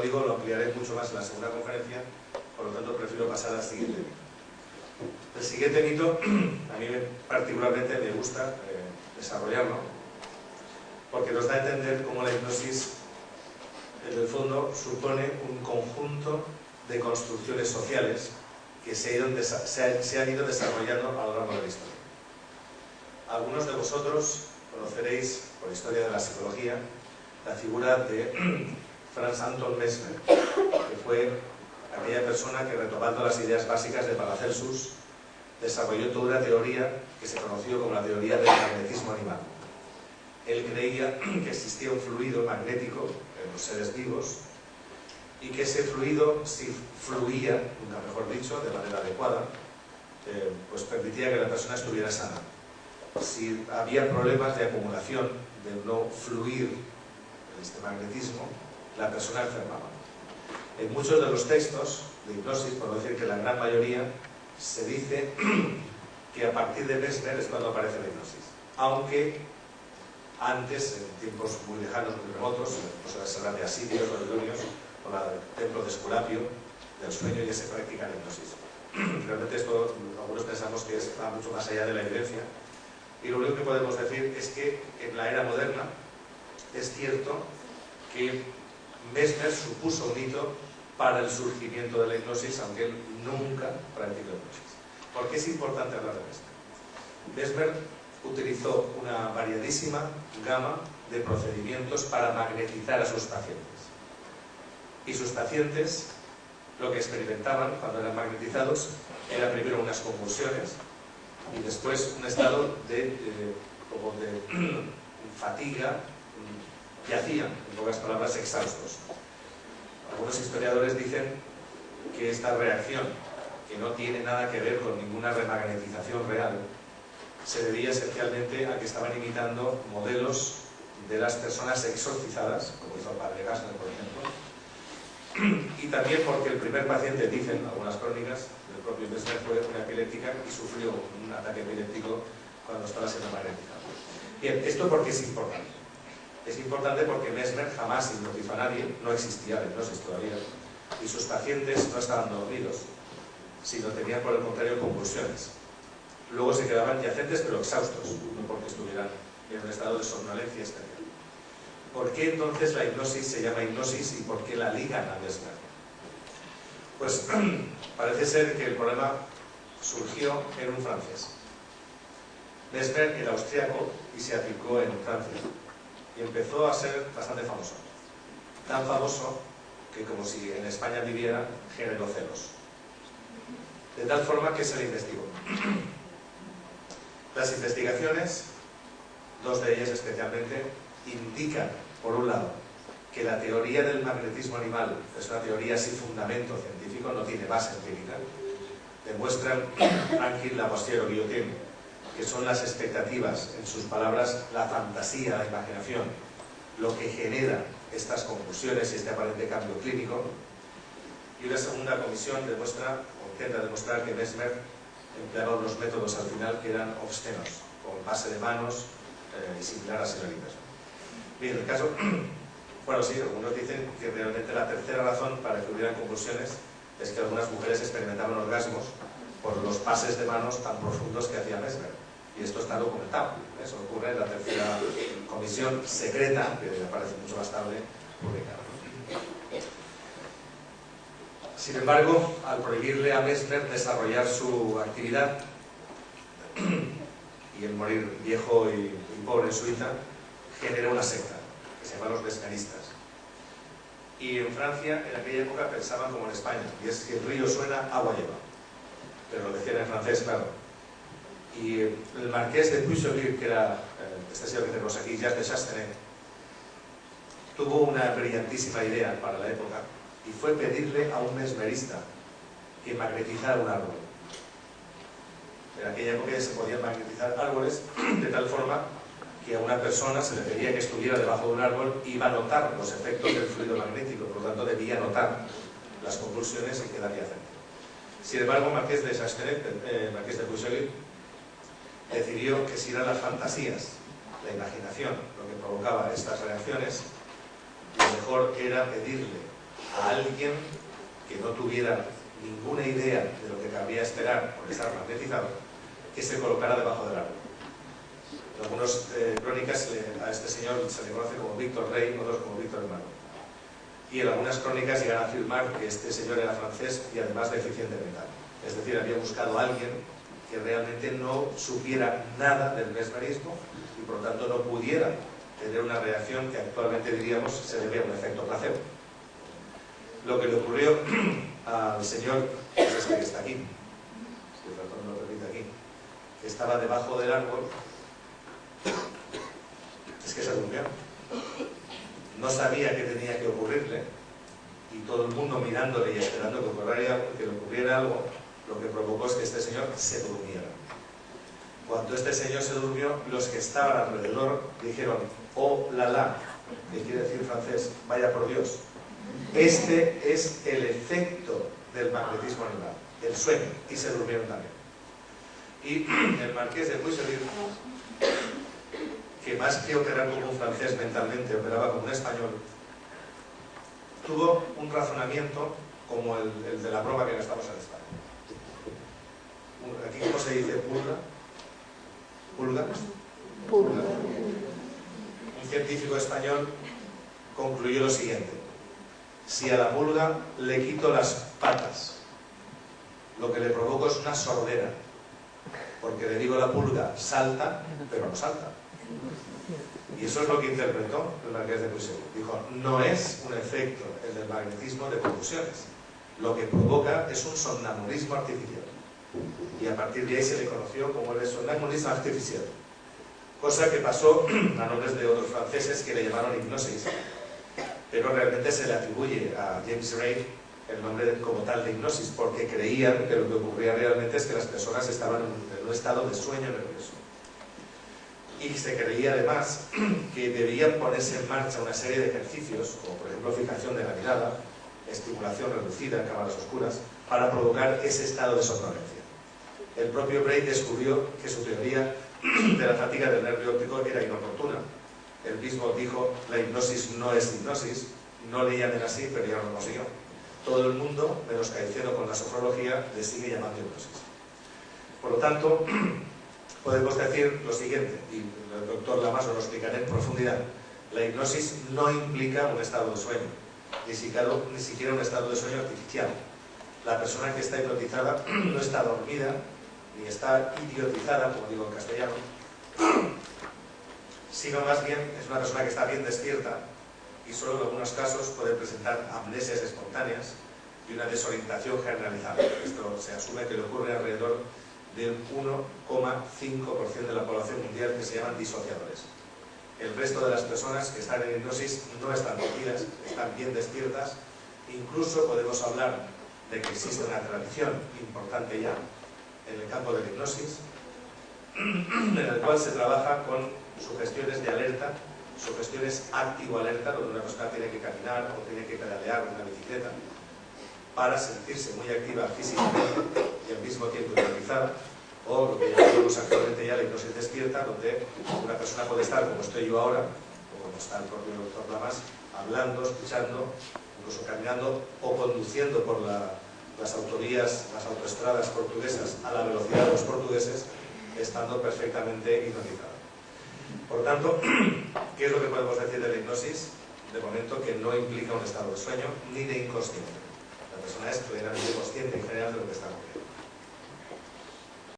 digo, lo ampliaré mucho más en la segunda conferencia, por lo tanto prefiero pasar al siguiente mito. El siguiente mito, a mí particularmente me gusta desarrollarlo, porque nos da a entender cómo la hipnosis, en el fondo, supone un conjunto de construcciones sociales que se han ido desarrollando a lo largo de la historia. Algunos de vosotros conoceréis, por historia de la psicología, la figura de Franz Anton Mesmer, que fue aquella persona que, retomando las ideas básicas de Paracelsus, desarrolló toda una teoría que se conoció como la teoría del magnetismo animal. Él creía que existía un fluido magnético en los seres vivos y que ese fluido, si fluía, nunca mejor dicho, de manera adecuada, pues permitía que la persona estuviera sana. Si había problemas de acumulación, de no fluir este magnetismo, la persona enfermaba. En muchos de los textos de hipnosis, por decir que la gran mayoría, se dice que a partir de Mesmer es cuando aparece la hipnosis. Aunque antes, en tiempos muy lejanos, muy remotos, pues se habla de asirios, babilonios, o el templo de Esculapio, del sueño, ya se practica la hipnosis. Realmente esto, algunos pensamos que va mucho más allá de la evidencia. Y lo único que podemos decir es que en la era moderna es cierto que Mesmer supuso un hito para el surgimiento de la hipnosis, aunque él nunca practicó hipnosis. ¿Por qué es importante hablar de Mesmer? Mesmer utilizó una variadísima gama de procedimientos para magnetizar a sus pacientes. Y sus pacientes lo que experimentaban cuando eran magnetizados era primero unas convulsiones y después un estado de fatiga, yacían, en pocas palabras, exhaustos. Algunos historiadores dicen que esta reacción, que no tiene nada que ver con ninguna remagnetización real, se debía esencialmente a que estaban imitando modelos de las personas exorcizadas, como hizo el padre Gassner, por ejemplo, y también porque el primer paciente, dicen algunas crónicas, del propio Mesmer, fue una epiléptica y sufrió un ataque epiléptico cuando estaba siendo magnetizado. Bien, ¿esto por qué es importante? Es importante porque Mesmer jamás hipnotizó a nadie, no existía la hipnosis todavía, y sus pacientes no estaban dormidos, sino tenían por el contrario convulsiones. Luego se quedaban yacentes pero exhaustos, no porque estuvieran en un estado de somnolencia exterior. ¿Por qué entonces la hipnosis se llama hipnosis y por qué la ligan a Mesmer? Pues parece ser que el problema surgió en un francés. Mesmer era austriaco y se aplicó en Francia y empezó a ser bastante famoso. Tan famoso que, como si en España viviera, generó celos. De tal forma que se le investigó. Las investigaciones, dos de ellas especialmente, indican, por un lado, que la teoría del magnetismo animal es una teoría sin fundamento científico, no tiene base empírica. Demuestran Anquin, Lavoisier o Guillotin que son las expectativas, en sus palabras, la fantasía, la imaginación, lo que genera estas confusiones y este aparente cambio clínico. Y una segunda comisión demuestra, o intenta demostrar, que Mesmer empleaba unos métodos al final que eran obscenos, con base de manos y similar a señoritas. Bien, el caso, bueno, sí, algunos dicen que realmente la tercera razón para que hubieran convulsiones es que algunas mujeres experimentaban orgasmos por los pases de manos tan profundos que hacía Mesmer. Y esto está documentado. Eso ocurre en la tercera comisión secreta, que aparece mucho más tarde, publicada. Sin embargo, al prohibirle a Mesmer desarrollar su actividad y el morir viejo y pobre en Suiza, generó una secta que se llama los mesmeristas. Y en Francia, en aquella época, pensaban como en España, y es que el río suena, agua lleva. Pero lo decían en francés, claro. Y el marqués de Puy-sur-Guer, que era este señor que tenemos aquí, Jacques de Chastenet, tuvo una brillantísima idea para la época, y fue pedirle a un mesmerista que magnetizara un árbol. En aquella época se podían magnetizar árboles de tal forma que a una persona se le pedía que estuviera debajo de un árbol y iba a notar los efectos del fluido magnético, por lo tanto debía notar las convulsiones y quedar yacente. Sin embargo, Marqués de Chastenet, Marqués de Puy-sur-Guer, decidió que si eran las fantasías, la imaginación, lo que provocaba estas reacciones, lo mejor era pedirle a alguien que no tuviera ninguna idea de lo que cabría esperar por estar magnetizado, que se colocara debajo del árbol. En algunas crónicas a este señor se le conoce como Víctor Rey, otros como Víctor Hermano. Y en algunas crónicas llegan a afirmar que este señor era francés y además deficiente mental. Es decir, había buscado a alguien que realmente no supiera nada del mesmerismo y por lo tanto no pudiera tener una reacción que actualmente diríamos se debe a un efecto placebo. Lo que le ocurrió al señor, es este que está aquí, si el ratón me lo permite aquí, que estaba debajo del árbol, es que se durmió. No sabía qué tenía que ocurrirle y todo el mundo mirándole y esperando que le ocurriera algo, lo que provocó es que este señor se durmiera. Cuando este señor se durmió, los que estaban alrededor dijeron: oh la la, que quiere decir en francés, vaya por Dios. Este es el efecto del magnetismo animal, el sueño, y se durmieron también. Y el marqués de Puigcerdá, que más que operar como un francés mentalmente, operaba como un español, tuvo un razonamiento como el de la broma que gastamos en España. Aquí, ¿cómo se dice? ¿Pulga? ¿Pulga? Pulga. Un científico español concluyó lo siguiente: si a la pulga le quito las patas, lo que le provoco es una sordera, porque le digo a la pulga salta, pero no salta. Y eso es lo que interpretó el marqués de Puigcerdá. Dijo: no es un efecto el del magnetismo de confusiones, lo que provoca es un somnambulismo artificial. Y a partir de ahí se le conoció como el somnambulismo artificial, cosa que pasó a nombres de otros franceses que le llamaron hipnosis, pero realmente se le atribuye a James Rey el nombre como tal de hipnosis, porque creían que lo que ocurría realmente es que las personas estaban en un estado de sueño nervioso. Y se creía además que debían ponerse en marcha una serie de ejercicios, como por ejemplo fijación de la mirada, estimulación reducida en cámaras oscuras, para provocar ese estado de somnolencia. El propio Bray descubrió que su teoría de la fatiga del nervio óptico era inoportuna. Él mismo dijo: la hipnosis no es hipnosis, no le llamen así, pero ya lo consiguió. Todo el mundo, menos Caicedo con la sofrología, le sigue llamando hipnosis. Por lo tanto, podemos decir lo siguiente, y el doctor Lamas lo explicará en profundidad: la hipnosis no implica un estado de sueño, ni siquiera un estado de sueño artificial. La persona que está hipnotizada no está dormida, ni está idiotizada, como digo en castellano, sino más bien es una persona que está bien despierta y solo en algunos casos puede presentar amnesias espontáneas y una desorientación generalizada. Esto se asume que le ocurre alrededor del 1,5% de la población mundial, que se llaman disociadores. El resto de las personas que están en hipnosis no están dormidas, están bien despiertas. Incluso podemos hablar de que existe una tradición importante ya en el campo de la hipnosis, en el cual se trabaja con sugestiones de alerta, sugestiones activo-alerta, donde una persona tiene que caminar o tiene que pedalear una bicicleta para sentirse muy activa físicamente y al mismo tiempo hipnotizada, o lo que llamamos actualmente ya la hipnosis despierta, donde una persona puede estar como estoy yo ahora, o como está el propio doctor Lamas, hablando, escuchando, incluso caminando o conduciendo por las autovías, las autoestradas portuguesas a la velocidad de los portugueses, estando perfectamente hipnotizado. Por tanto, ¿qué es lo que podemos decir de la hipnosis? De momento, que no implica un estado de sueño ni de inconsciente. La persona es plenamente